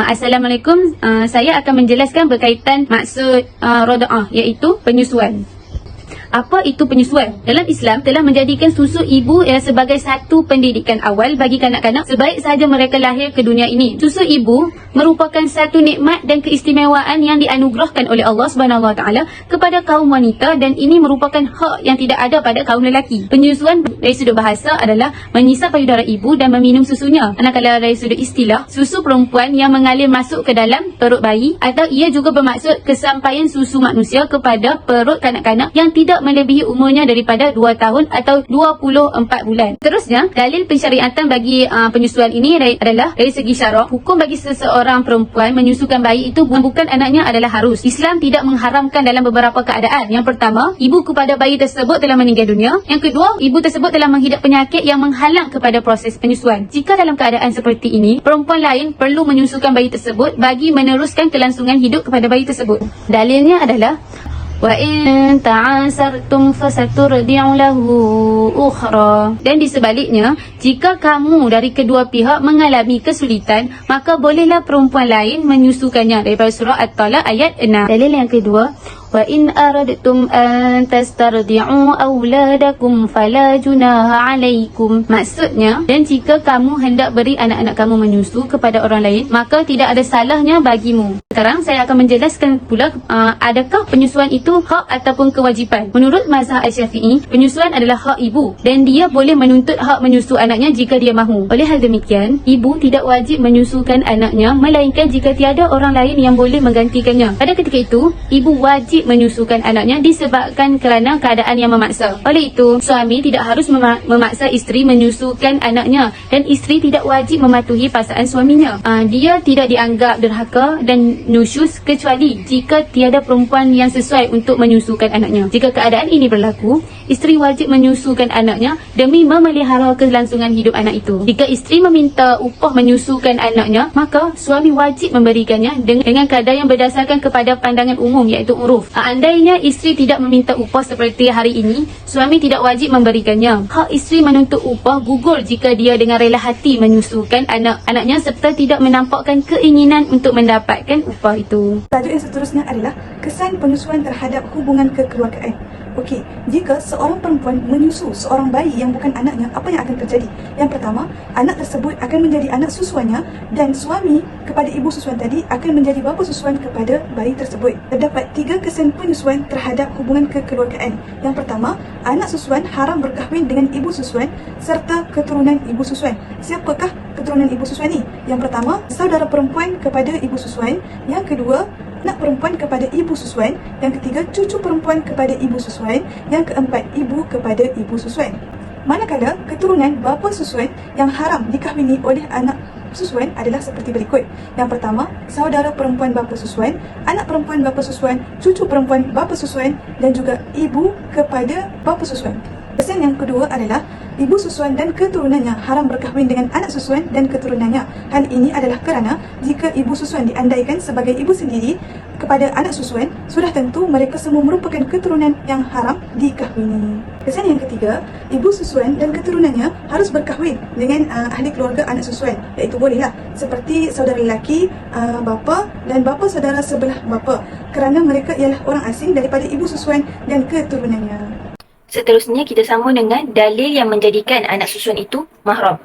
Assalamualaikum. Saya akan menjelaskan berkaitan maksud rada'ah, iaitu penyusuan. Apa itu penyusuan? Dalam Islam telah menjadikan susu ibu sebagai satu pendidikan awal bagi kanak-kanak sebaik sahaja mereka lahir ke dunia ini. Susu ibu merupakan satu nikmat dan keistimewaan yang dianugerahkan oleh Allah SWT kepada kaum wanita, dan ini merupakan hak yang tidak ada pada kaum lelaki. Penyusuan dari sudut bahasa adalah menyisap payudara ibu dan meminum susunya. Manakala dari sudut istilah, susu perempuan yang mengalir masuk ke dalam perut bayi, atau ia juga bermaksud kesampaian susu manusia kepada perut kanak-kanak yang tidak melebihi umurnya daripada 2 tahun atau 24 bulan. Terusnya, dalil pensyariatan bagi penyusuan ini adalah dari segi syarak. Hukum bagi seseorang perempuan menyusukan bayi itu bukan anaknya adalah harus. Islam tidak mengharamkan dalam beberapa keadaan. Yang pertama, ibu kepada bayi tersebut telah meninggal dunia. Yang kedua, ibu tersebut telah menghidap penyakit yang menghalang kepada proses penyusuan. Jika dalam keadaan seperti ini, perempuan lain perlu menyusukan bayi tersebut bagi meneruskan kelangsungan hidup kepada bayi tersebut. Dalilnya adalah wa in ta'asartum fasaturdi'u lahu ukhra. Dan di sebaliknya, jika kamu dari kedua pihak mengalami kesulitan, maka bolehlah perempuan lain menyusukannya, daripada surah At-Talaq ayat 6. Dalil yang kedua, wa in aradtum an tastardi'u auladakum fala junaha 'alaikum. Maksudnya, dan jika kamu hendak beri anak-anak kamu menyusu kepada orang lain, maka tidak ada salahnya bagimu. Sekarang saya akan menjelaskan pula adakah penyusuan itu hak ataupun kewajipan. Menurut mazhab Asy-Syafi'i, penyusuan adalah hak ibu dan dia boleh menuntut hak menyusu anaknya jika dia mahu. Oleh hal demikian, ibu tidak wajib menyusukan anaknya melainkan jika tiada orang lain yang boleh menggantikannya. Pada ketika itu, ibu wajib menyusukan anaknya disebabkan kerana keadaan yang memaksa. Oleh itu, suami tidak harus memaksa isteri menyusukan anaknya, dan isteri tidak wajib mematuhi pasangan suaminya. Dia tidak dianggap derhaka dan nusyus kecuali jika tiada perempuan yang sesuai untuk menyusukan anaknya. Jika keadaan ini berlaku, isteri wajib menyusukan anaknya demi memelihara kelangsungan hidup anak itu. Jika isteri meminta upah menyusukan anaknya, maka suami wajib memberikannya dengan kadar yang berdasarkan kepada pandangan umum, iaitu uruf. Andainya isteri tidak meminta upah seperti hari ini, suami tidak wajib memberikannya. Hak isteri menuntut upah gugur jika dia dengan rela hati menyusukan anak-anaknya serta tidak menampakkan keinginan untuk mendapatkan upah itu. Tajuk yang seterusnya adalah kesan penyusuan terhadap hubungan kekeluargaan. Okey, jika seorang perempuan menyusu seorang bayi yang bukan anaknya, apa yang akan terjadi? Yang pertama, anak tersebut akan menjadi anak susuannya, dan suami kepada ibu susuan tadi akan menjadi bapa susuan kepada bayi tersebut. Terdapat 3 kesan penyusuan terhadap hubungan kekeluargaan. Yang pertama, anak susuan haram berkahwin dengan ibu susuan serta keturunan ibu susuan. Siapakah keturunan ibu susuan ni? Yang pertama, saudara perempuan kepada ibu susuan. Yang kedua, anak perempuan kepada ibu susuan. Yang ketiga, cucu perempuan kepada ibu susuan. Yang keempat, ibu kepada ibu susuan. Manakala keturunan bapa susuan yang haram dikahwini oleh anak susuan adalah seperti berikut. Yang pertama, saudara perempuan bapa susuan, anak perempuan bapa susuan, cucu perempuan bapa susuan, dan juga ibu kepada bapa susuan. Kesan yang kedua adalah ibu susuan dan keturunannya haram berkahwin dengan anak susuan dan keturunannya. Hal ini adalah kerana jika ibu susuan diandaikan sebagai ibu sendiri kepada anak susuan, sudah tentu mereka semua merupakan keturunan yang haram dikahwini. Kesan yang ketiga, ibu susuan dan keturunannya harus berkahwin dengan ahli keluarga anak susuan, iaitu bolehlah seperti saudara lelaki, bapa dan bapa saudara sebelah bapa, kerana mereka ialah orang asing daripada ibu susuan dan keturunannya. Seterusnya kita sambung dengan dalil yang menjadikan anak susuan itu mahram.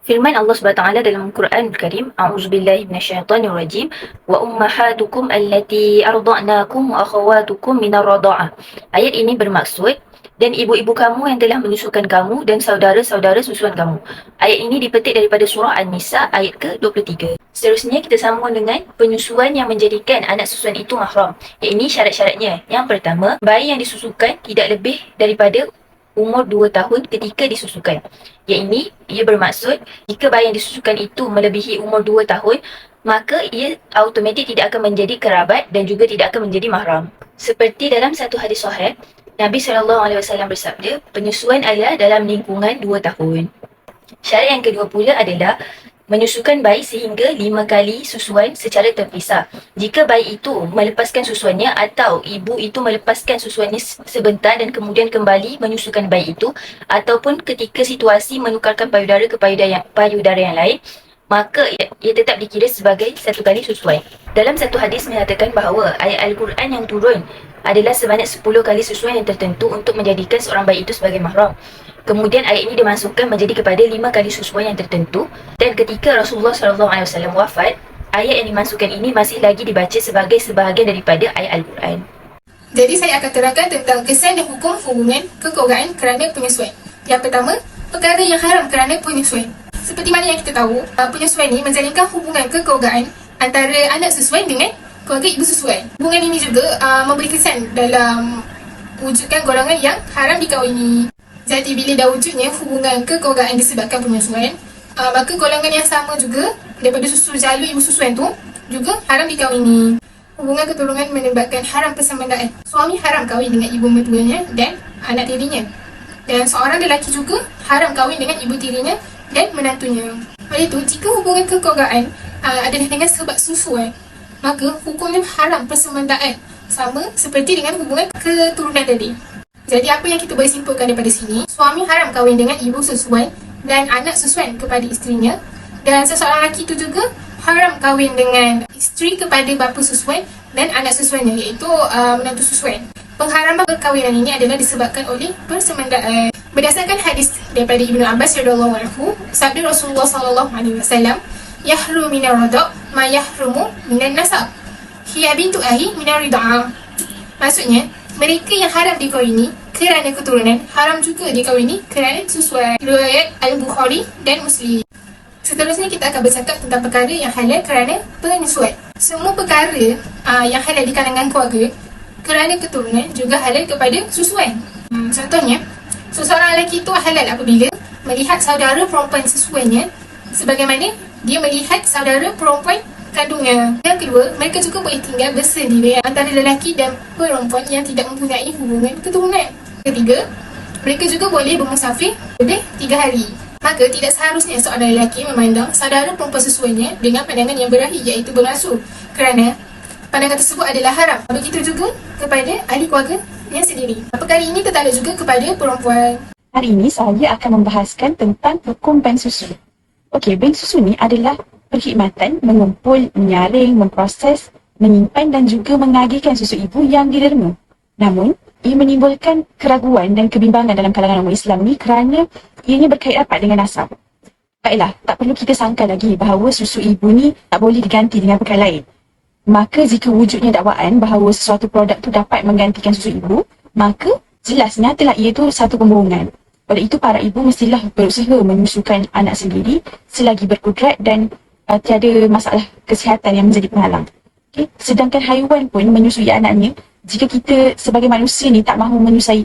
Firman Allah SWT dalam Quran Al-Karim, A'udzubillahi minasyaitonirrajim, wa ummahatukum allati arda'nakum wa akhawatukum minar rada'ah. Ayat ini bermaksud, dan ibu-ibu kamu yang telah menyusukan kamu dan saudara-saudara susuan kamu. Ayat ini dipetik daripada surah An-Nisa ayat ke-23. Seterusnya kita sambung dengan penyusuan yang menjadikan anak susuan itu mahram. Ini syarat-syaratnya. Yang pertama, bayi yang disusukan tidak lebih daripada umur 2 tahun ketika disusukan. Ia bermaksud jika bayi yang disusukan itu melebihi umur 2 tahun, maka ia automatik tidak akan menjadi kerabat dan juga tidak akan menjadi mahram. Seperti dalam satu hadis sahih, Nabi SAW bersabda, penyusuan adalah dalam lingkungan 2 tahun. Syarat yang kedua pula adalah menyusukan bayi sehingga 5 kali susuan secara terpisah. Jika bayi itu melepaskan susuannya atau ibu itu melepaskan susuannya sebentar dan kemudian kembali menyusukan bayi itu, ataupun ketika situasi menukarkan payudara ke payudara yang lain, maka ia tetap dikira sebagai satu kali susuan. Dalam satu hadis menyatakan bahawa ayat Al-Quran yang turun adalah sebanyak 10 kali susuan yang tertentu untuk menjadikan seorang bayi itu sebagai mahram. Kemudian ayat ini dimasukkan menjadi kepada 5 kali susuan yang tertentu, dan ketika Rasulullah SAW wafat, ayat yang dimasukkan ini masih lagi dibaca sebagai sebahagian daripada ayat Al-Quran. Jadi saya akan terangkan tentang kesan dan hukum hubungan kekeluargaan kerana penyesuaian. Yang pertama, perkara yang haram kerana penyesuaian. Seperti mana yang kita tahu, penyesuaian ini menjalinkan hubungan kekeluargaan antara anak sesuai dengan keluarga ibu sesuai. Hubungan ini juga memberi kesan dalam wujudkan golongan yang haram dikahwini. Jadi bila dah wujudnya hubungan kekeluargaan disebabkan penyesuaian, maka golongan yang sama juga daripada susu jalur ibu susuan tu juga haram dikahwini. Hubungan keturunan menyebabkan haram persamandaan. Suami haram kahwin dengan ibu mertuanya dan anak tirinya. Dan seorang lelaki juga haram kahwin dengan ibu tirinya dan menantunya. Oleh itu, jika hubungan kekeluargaan adalah dengan sebab susuan, maka hukumnya haram persamandaan, sama seperti dengan hubungan keturunan tadi. Jadi apa yang kita boleh simpulkan daripada sini, suami haram kahwin dengan ibu sesuai dan anak sesuai kepada isterinya, dan seseorang lelaki itu juga haram kahwin dengan isteri kepada bapa sesuai dan anak sesuainya, iaitu menantu sesuai. Pengharaman perkahwinan ini adalah disebabkan oleh persamandaan. Berdasarkan hadis daripada Ibnu Abbas radhiyallahu anhu, sabda Rasulullah sallallahu alaihi wasallam, "Yahrum minar rada' ma yahrumu minan nasab. Hiya bintu ahi minar rida'ah." Maksudnya, mereka yang haram dikahwini kerana keturunan, haram juga dikahwini kerana sesuai. Riwayat Al-Bukhari dan Muslim. Seterusnya kita akan bercakap tentang perkara yang halal kerana penyesuaian. Semua perkara yang halal di kalangan keluarga kerana keturunan juga halal kepada susuan. Contohnya, seseorang lelaki itu halal apabila melihat saudara perempuan sesuainya sebagaimana dia melihat saudara perempuan kandungnya. Yang kedua, mereka juga boleh tinggal bersendirian antara lelaki dan perempuan yang tidak mempunyai hubungan keturunan. Ketiga, mereka juga boleh bermusafir lebih 3 hari. Maka tidak seharusnya seorang lelaki memandang saudara perempuan sesuainya dengan pandangan yang berahi, iaitu bermaksud, kerana pandangan tersebut adalah haram. Begitu juga kepada ahli keluarga yang sendiri. Perkara ini tertakluk juga kepada perempuan. Hari ini saya akan membahaskan tentang hukum bank susu. Okey, bank susu ni adalah perkhidmatan mengumpul, menyaring, memproses, menyimpan dan juga mengagihkan susu ibu yang diderma. Namun, ia menimbulkan keraguan dan kebimbangan dalam kalangan umat Islam ni kerana ianya berkait rapat dengan nasab. Baiklah, tak perlu kita sangka lagi bahawa susu ibu ni tak boleh diganti dengan perkara lain. Maka jika wujudnya dakwaan bahawa sesuatu produk tu dapat menggantikan susu ibu, maka jelas nyatalah ia tu satu pembohongan. Oleh itu, para ibu mestilah berusaha menyusukan anak sendiri selagi berkudrat dan tiada masalah kesihatan yang menjadi penghalang. Okay? Sedangkan haiwan pun menyusui anaknya. Jika kita sebagai manusia ni tak mahu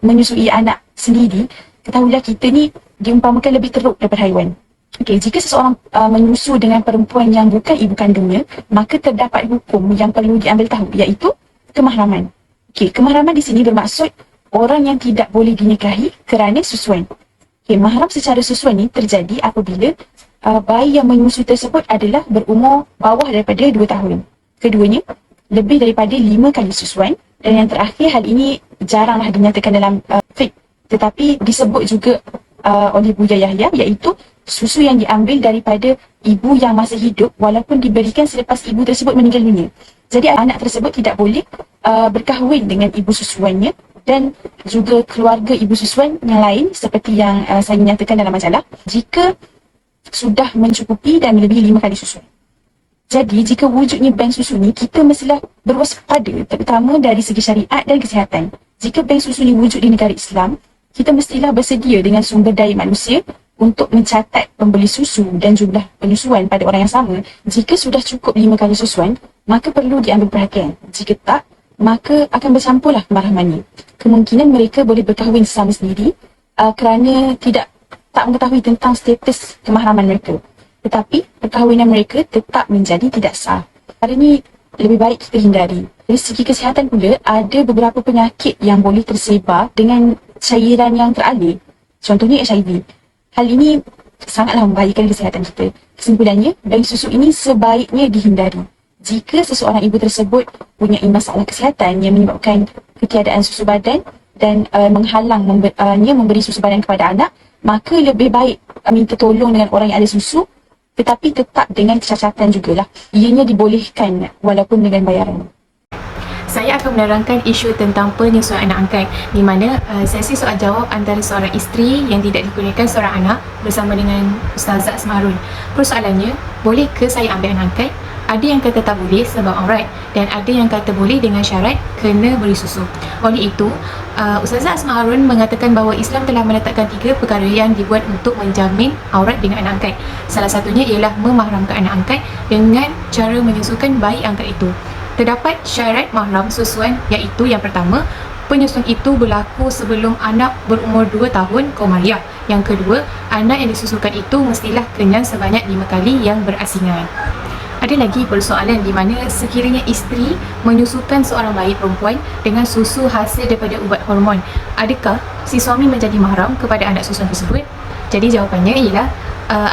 menyusui anak sendiri, ketahuilah kita ni diumpamakan lebih teruk daripada haiwan. Okey, jika seseorang menyusu dengan perempuan yang bukan ibu kandungnya, maka terdapat hukum yang perlu diambil tahu, iaitu kemahraman. Okey, kemahraman di sini bermaksud orang yang tidak boleh dinikahi kerana susuan. Okey, mahram secara susuan ni terjadi apabila bayi yang menyusu tersebut adalah berumur bawah daripada 2 tahun. Keduanya, lebih daripada 5 kali susuan. Dan yang terakhir, hal ini jaranglah dinyatakan dalam fiqh, tetapi disebut juga oleh Buya Yahya, iaitu susu yang diambil daripada ibu yang masih hidup walaupun diberikan selepas ibu tersebut meninggal dunia. Jadi anak tersebut tidak boleh berkahwin dengan ibu susuannya dan juga keluarga ibu susuan yang lain seperti yang saya nyatakan dalam majalah jika sudah mencukupi dan melebihi 5 kali susuan. Jadi, jika wujudnya bank susu ni, kita mestilah berwaspada terutama dari segi syariat dan kesihatan. Jika bank susu ni wujud di negara Islam, kita mestilah bersedia dengan sumber daya manusia untuk mencatat pembeli susu dan jumlah penyusuan pada orang yang sama. Jika sudah cukup 5 kali susuan, maka perlu diambil perhatian. Jika tak, maka akan bercampurlah kemahramannya. Kemungkinan mereka boleh berkahwin sesama sendiri kerana tak mengetahui tentang status kemahraman mereka. Tetapi perkahwinan mereka tetap menjadi tidak sah. Perkara ini lebih baik kita hindari. Dari segi kesihatan pula, ada beberapa penyakit yang boleh tersebar dengan cairan yang teralir. Contohnya HIV. Hal ini sangatlah membahayakan kesihatan kita. Kesimpulannya, bank susu ini sebaiknya dihindari. Jika seseorang ibu tersebut punya masalah kesihatan yang menyebabkan ketiadaan susu badan dan menghalang memberi susu badan kepada anak, maka lebih baik minta tolong dengan orang yang ada susu tetapi tetap dengan kecacatan jugalah. Ianya dibolehkan walaupun dengan bayaran. Saya akan menerangkan isu tentang penyusuan anak angkat, di mana sesi soal jawab antara seorang isteri yang tidak dikurniakan seorang anak bersama dengan Ustazah Asma Harun. Persoalannya, boleh ke saya ambil anak angkat? Ada yang kata tak boleh sebab aurat, dan ada yang kata boleh dengan syarat kena beri susu. Oleh itu, Ustazah Asma Harun mengatakan bahawa Islam telah meletakkan 3 perkara yang dibuat untuk menjamin aurat dengan anak angkat. Salah satunya ialah memahramkan anak angkat dengan cara menyusukan bayi angkat itu. Terdapat syarat mahram susuan, iaitu yang pertama, penyusuan itu berlaku sebelum anak berumur 2 tahun komariah. Yang kedua, anak yang disusukan itu mestilah kenyang sebanyak 5 kali yang berasingan. Ada lagi persoalan di mana sekiranya isteri menyusukan seorang bayi perempuan dengan susu hasil daripada ubat hormon, adakah si suami menjadi mahram kepada anak susuan tersebut? Jadi jawapannya ialah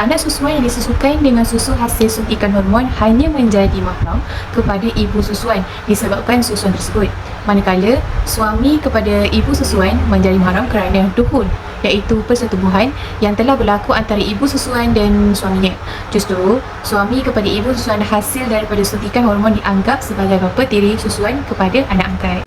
anak susuan yang disusukan dengan susu hasil suntikan hormon hanya menjadi mahram kepada ibu susuan disebabkan susuan tersebut. Manakala suami kepada ibu susuan menjadi mahram kerana dukhul, iaitu persetubuhan yang telah berlaku antara ibu susuan dan suaminya. Justru suami kepada ibu susuan hasil daripada suntikan hormon dianggap sebagai bapa tiri susuan kepada anak angkat.